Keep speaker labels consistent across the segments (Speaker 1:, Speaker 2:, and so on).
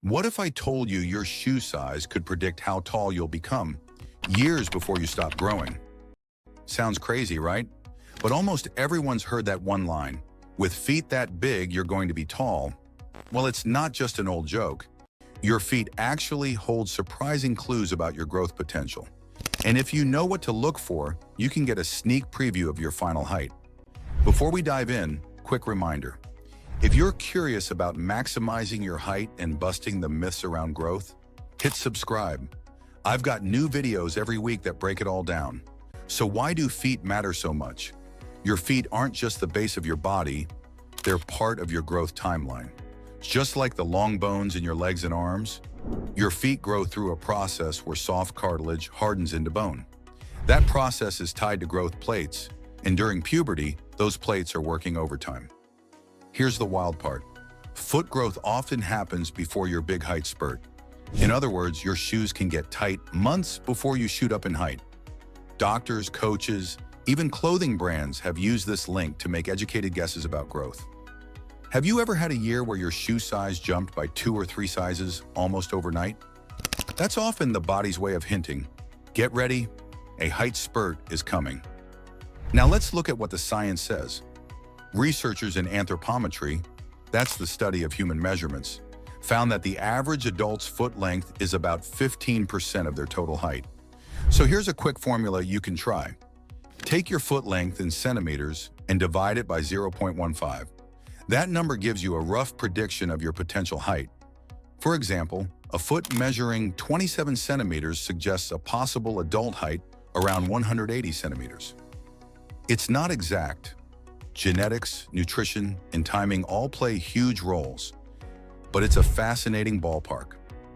Speaker 1: What if I told you your shoe size could predict how tall you'll become years before you stop growing? Sounds crazy, right? But almost everyone's heard that one line. With feet that big, you're going to be tall. Well, it's not just an old joke. Your feet actually hold surprising clues about your growth potential. And if you know what to look for, you can get a sneak preview of your final height. Before we dive in, quick reminder. If you're curious about maximizing your height and busting the myths around growth, hit subscribe. I've got new videos every week that break it all down. So why do feet matter so much? Your feet aren't just the base of your body, they're part of your growth timeline. Just like the long bones in your legs and arms, your feet grow through a process where soft cartilage hardens into bone. That process is tied to growth plates, and during puberty, those plates are working overtime. Here's the wild part. Foot growth often happens before your big height spurt. In other words, your shoes can get tight months before you shoot up in height. Doctors, coaches, even clothing brands have used this link to make educated guesses about growth. Have you ever had a year where your shoe size jumped by 2 or 3 sizes almost overnight? That's often the body's way of hinting, get ready, a height spurt is coming. Now let's look at what the science says. Researchers in anthropometry, that's the study of human measurements, found that the average adult's foot length is about 15% of their total height. So here's a quick formula you can try. Take your foot length in centimeters and divide it by 0.15. That number gives you a rough prediction of your potential height. For example, a foot measuring 27 centimeters suggests a possible adult height around 180 centimeters. It's not exact. Genetics, nutrition, and timing all play huge roles. But it's a fascinating ballpark.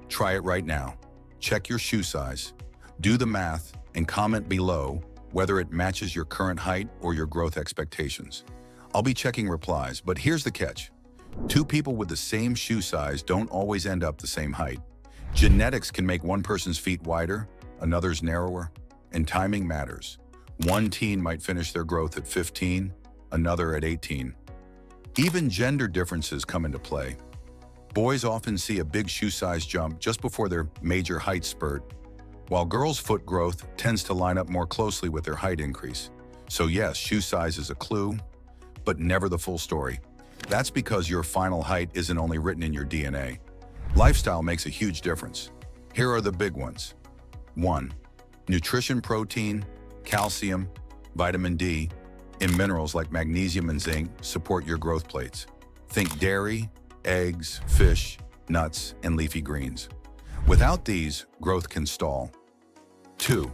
Speaker 1: Try it right now. Check your shoe size, do the math, and comment below whether it matches your current height or your growth expectations. I'll be checking replies, but here's the catch. 2 people with the same shoe size don't always end up the same height. Genetics can make one person's feet wider, another's narrower, and timing matters. One teen might finish their growth at 15, another at 18. Even gender differences come into play. Boys often see a big shoe size jump just before their major height spurt, while girls' foot growth tends to line up more closely with their height increase. So yes, shoe size is a clue, but never the full story. That's because your final height isn't only written in your DNA. Lifestyle makes a huge difference. Here are the big ones. 1. Nutrition: protein, calcium, vitamin D, and minerals like magnesium and zinc support your growth plates. Think dairy, eggs, fish, nuts, and leafy greens. Without these, growth can stall. 2.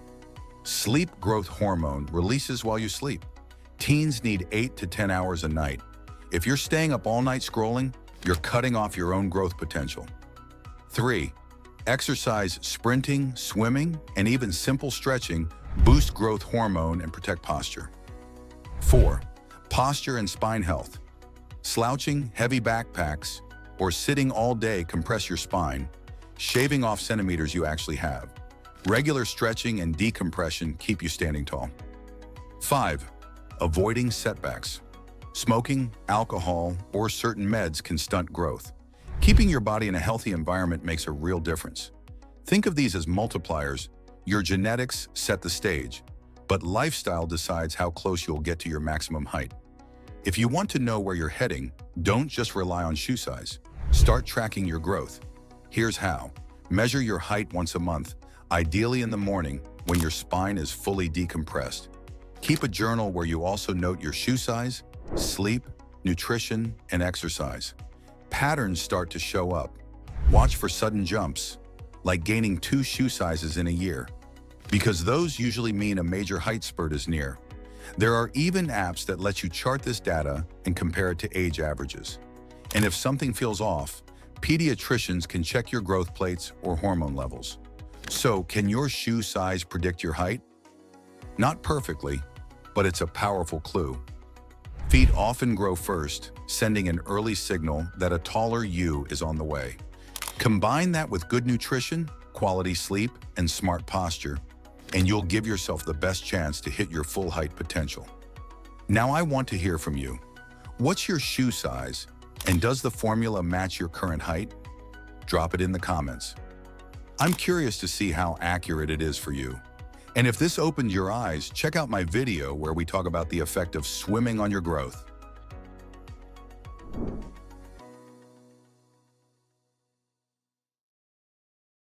Speaker 1: Sleep growth hormone releases while you sleep. Teens need 8 to 10 hours a night. If you're staying up all night scrolling, you're cutting off your own growth potential. 3. Exercise: sprinting, swimming, and even simple stretching boost growth hormone and protect posture. 4. Posture and spine health. Slouching, heavy backpacks, or sitting all day compress your spine, shaving off centimeters you actually have. Regular stretching and decompression keep you standing tall. 5. Avoiding setbacks. Smoking, alcohol, or certain meds can stunt growth. Keeping your body in a healthy environment makes a real difference. Think of these as multipliers. Your genetics set the stage, but lifestyle decides how close you'll get to your maximum height. If you want to know where you're heading, don't just rely on shoe size. Start tracking your growth. Here's how. Measure your height once a month, ideally in the morning when your spine is fully decompressed. Keep a journal where you also note your shoe size, sleep, nutrition, and exercise. Patterns start to show up. Watch for sudden jumps, like gaining 2 shoe sizes in a year, because those usually mean a major height spurt is near. There are even apps that let you chart this data and compare it to age averages. And if something feels off, pediatricians can check your growth plates or hormone levels. So, can your shoe size predict your height? Not perfectly, but it's a powerful clue. Feet often grow first, sending an early signal that a taller you is on the way. Combine that with good nutrition, quality sleep, and smart posture, and you'll give yourself the best chance to hit your full height potential. Now I want to hear from you. What's your shoe size, and does the formula match your current height? Drop it in the comments. I'm curious to see how accurate it is for you. And if this opened your eyes, check out my video where we talk about the effect of swimming on your growth.